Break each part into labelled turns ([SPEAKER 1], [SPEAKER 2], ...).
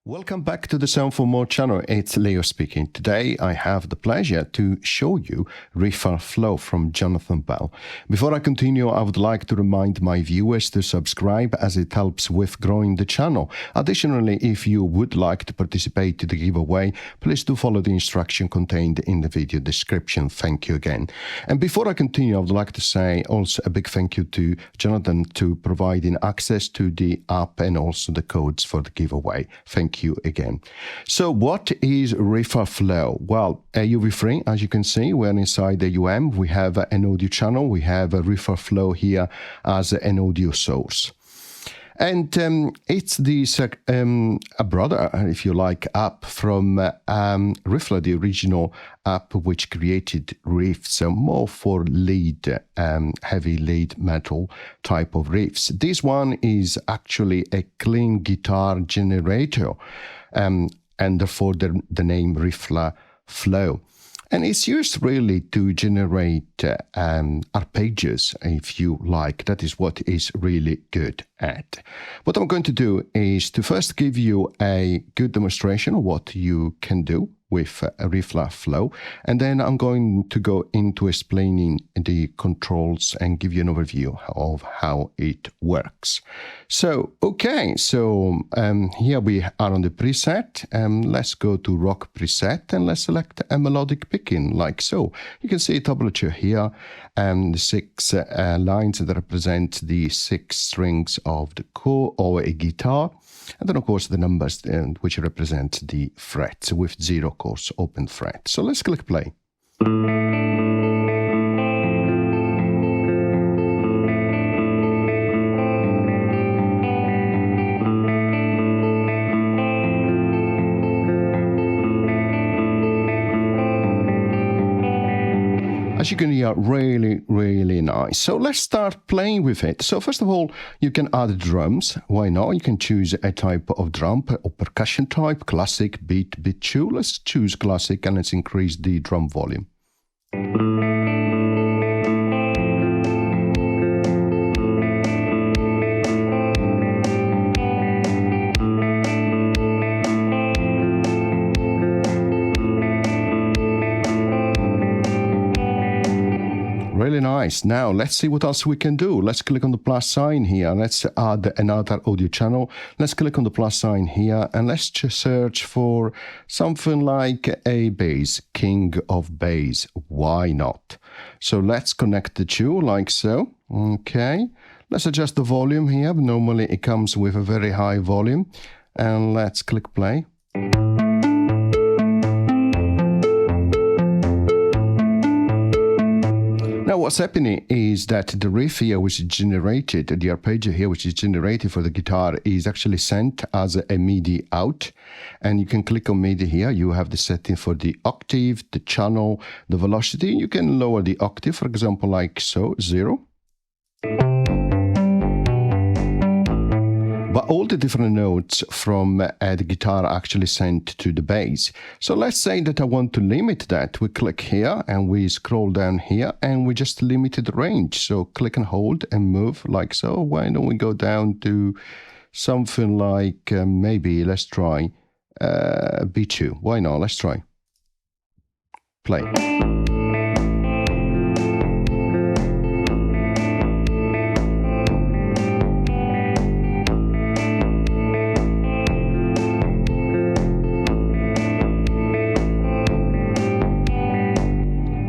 [SPEAKER 1] Welcome back to the Sound for More channel. It's Leo speaking. Today I have the pleasure to show you Riffler Flow from Jonathan Bell. Before I continue, I would like to remind my viewers to subscribe as it helps with growing the channel. Additionally, if you would like to participate to the giveaway, please do follow the instruction contained in the video description. Thank you again. And before I continue, I would like to say also a big thank you to Jonathan to providing access to the app and also the codes for the giveaway. Thank you again. So what is Riffler Flow? Well, UV3, as you can see, we're inside the UM. We have an audio channel. We have a Riffler Flow here as an audio source. And it's this, a brother, if you like, app from Riffler, the original app which created riffs, so more for lead, heavy lead metal type of riffs. This one is actually a clean guitar generator, and therefore the name Riffler Flow. And it's used really to generate arpeggios, if you like. That is what it's really good at. What I'm going to do is to first give you a good demonstration of what you can do with Riffler Flow, and then I'm going to go into explaining the controls and give you an overview of how it works. So, okay, so here we are on the preset. Let's go to rock preset and let's select a melodic picking like so. You can see a tablature here and the 6 lines that represent the 6 strings of the core or a guitar. And then, of course, the numbers which represent the frets with 0, of course, open fret. So let's click play. As you can hear, really nice. So let's start playing with it. So first of all, you can add drums. Why not? You can choose a type of drum or percussion type, classic, beat, beat 2. Let's choose classic and let's increase the drum volume. Really nice. Now let's see what else we can do. Let's click on the plus sign here. Let's add another audio channel. Let's click on the plus sign here and let's just search for something like a bass, king of bass. Why not? So let's connect the two like so. Okay. Let's adjust the volume here. Normally it comes with a very high volume. And let's click play. Now what's happening is that the riff here which is generated, the arpeggio here which is generated for the guitar is actually sent as a Midi out. And you can click on Midi here. You have the setting for the octave, the channel, the velocity. You can lower the octave, for example, like so, 0. But all the different notes from the guitar are actually sent to the bass. So let's say that I want to limit that. We click here and we scroll down here and we just limited the range. So click and hold and move like so. Why don't we go down to something like maybe let's try B2. Why not? Let's try. Play.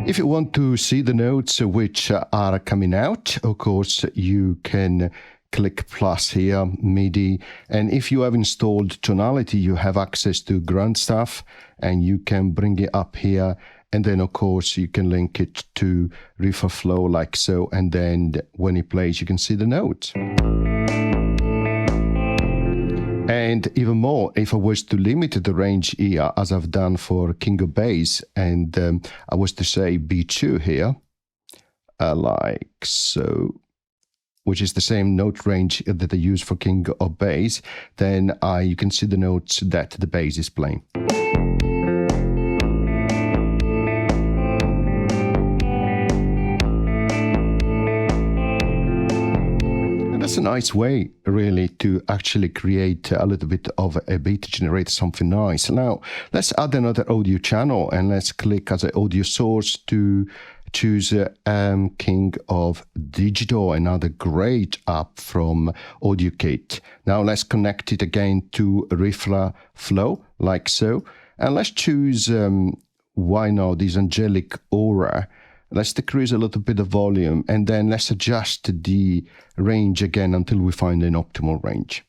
[SPEAKER 1] If you want to see the notes which are coming out, of course, you can click plus here, Midi. And if you have installed tonality, you have access to grunt stuff and you can bring it up here. And then, of course, you can link it to Riffler Flow like so. And then when it plays, you can see the notes. And even more, if I was to limit the range here, as I've done for King of Bass, and I was to say B2 here, like so, which is the same note range that I use for King of Bass, then you can see the notes that the bass is playing. that's a nice way, really, to actually create a little bit of a beat to generate something nice. Now, let's add another audio channel and let's click as an audio source to choose King of Digital, another great app from AudioKit. Now, let's connect it again to Riffler Flow, like so. And let's choose, why not, this angelic aura. Let's decrease a little bit of volume and then let's adjust the range again until we find an optimal range.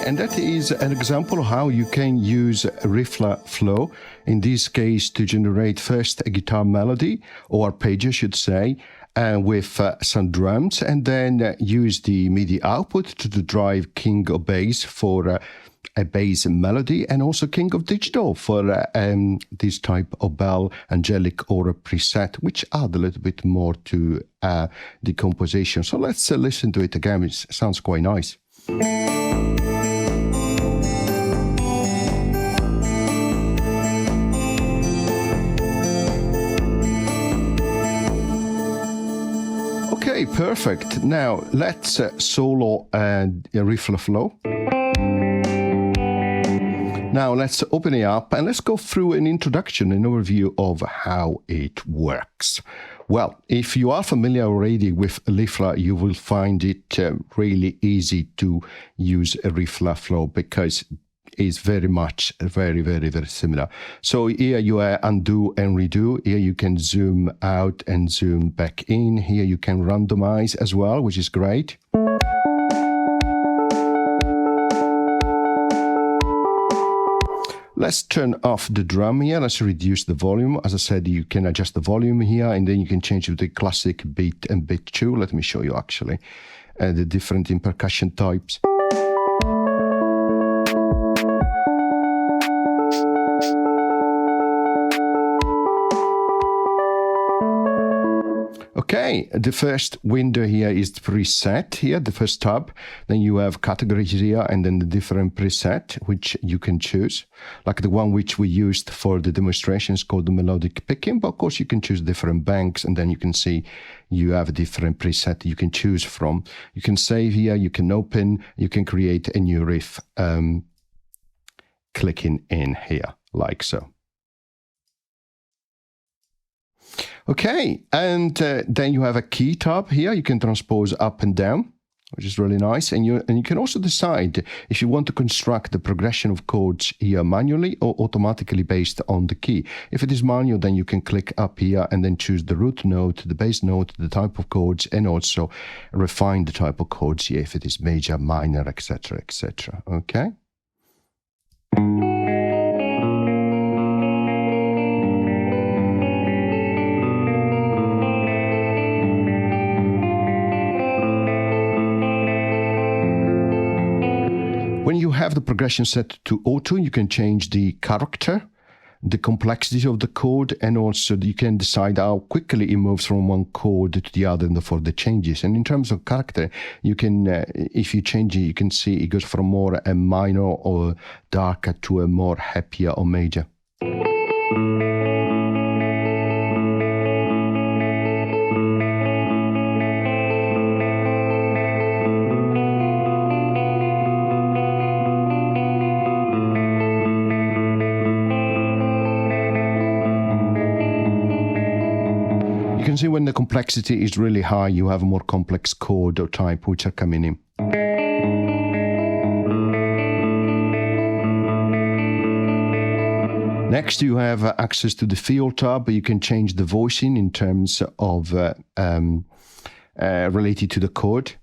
[SPEAKER 1] And that is an example of how you can use Riffler Flow, in this case to generate first a guitar melody, or arpeggio I should say, with some drums, and then use the Midi output to drive King of Bass for a bass melody, and also King of Digital for this type of bell, angelic aura preset, which add a little bit more to the composition. So let's listen to it again. It sounds quite nice. Okay, perfect. Now let's solo Riffler Flow. Now let's open it up and let's go through an introduction, an overview of how it works. Well, if you are familiar already with Riffler, you will find it really easy to use a Riffler Flow because it's very much, very similar. So here you undo and redo. Here you can zoom out and zoom back in. Here you can randomize as well, which is great. Let's turn off the drum here. Let's reduce the volume. As I said, you can adjust the volume here and then you can change it to the classic beat and beat 2. Let me show you actually the different percussion types. Okay, the first window here is the preset here, the first tab. Then you have categories here and then the different preset which you can choose. Like the one which we used for the demonstrations called the melodic picking, but of course you can choose different banks and then you can see you have a different preset you can choose from. You can save here, you can open, you can create a new riff clicking in here, like so. Okay, and then you have a key tab here. You can transpose up and down, which is really nice. And you can also decide if you want to construct the progression of chords here manually or automatically based on the key. If it is manual, then you can click up here and then choose the root note, the bass note, the type of chords, and also refine the type of chords here if it is major, minor, etc., etc. Okay. When you have the progression set to auto, you can change the character, the complexity of the chord, and also you can decide how quickly it moves from one chord to the other and therefore the changes. And in terms of character, you can, if you change it, you can see it goes from more a minor or darker to a more happier or major. You can see when the complexity is really high, you have a more complex chord or type which are coming in. Next, you have access to the field tab. You can change the voicing in terms of related to the chord.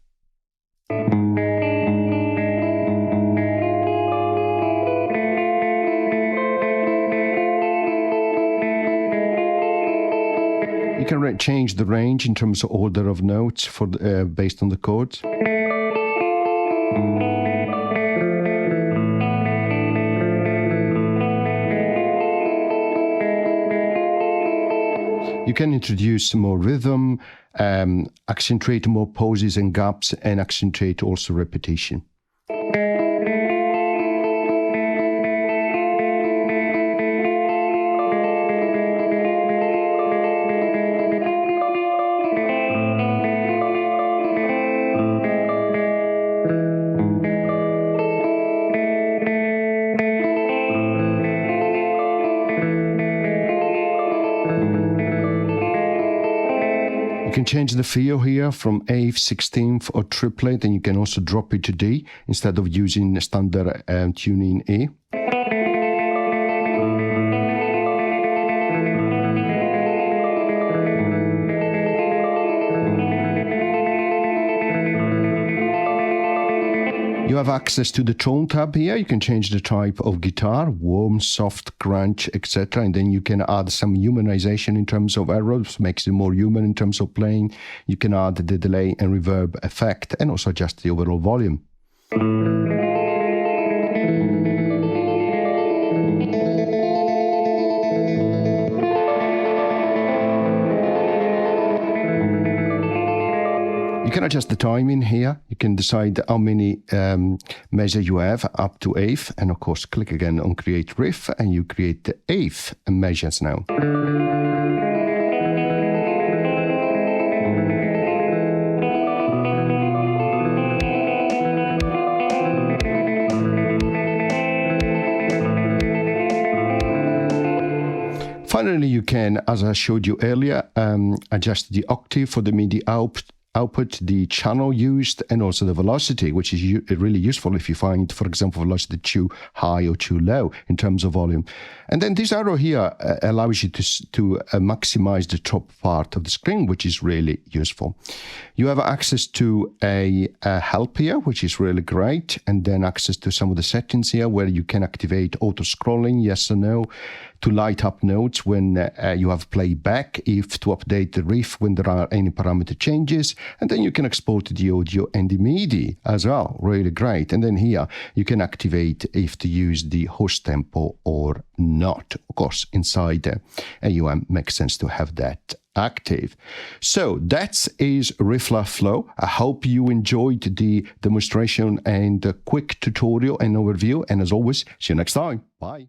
[SPEAKER 1] You can change the range in terms of order of notes for based on the chords. You can introduce more rhythm, accentuate more pauses and gaps, and accentuate also repetition. You can change the feel here from eighth, 16th or triplet, and you can also drop it to D instead of using the standard tuning E. You have access to the tone tab here. You can change the type of guitar, warm, soft, grunge, etc. And then you can add some humanization in terms of arrows, makes it more human in terms of playing. You can add the delay and reverb effect and also adjust the overall volume. You can adjust the timing here. You can decide how many measures you have up to eighth, and of course click again on create riff and you create the eighth measures now. Finally, you can, as I showed you earlier, adjust the octave for the MIDI output, the channel used, and also the velocity, which is really useful if you find, for example, velocity too high or too low in terms of volume. And then this arrow here allows you to maximize the top part of the screen, which is really useful. You have access to a help here, which is really great, and then access to some of the settings here where you can activate auto scrolling, yes or no, to light up notes when you have playback, if to update the riff when there are any parameter changes, and then you can export the audio and the MIDI as well, really great. And then here you can activate if to use the host tempo or not. Of course, inside AUM makes sense to have that active. So that is Riffler Flow. I hope you enjoyed the demonstration and the quick tutorial and overview. And as always, see you next time. Bye.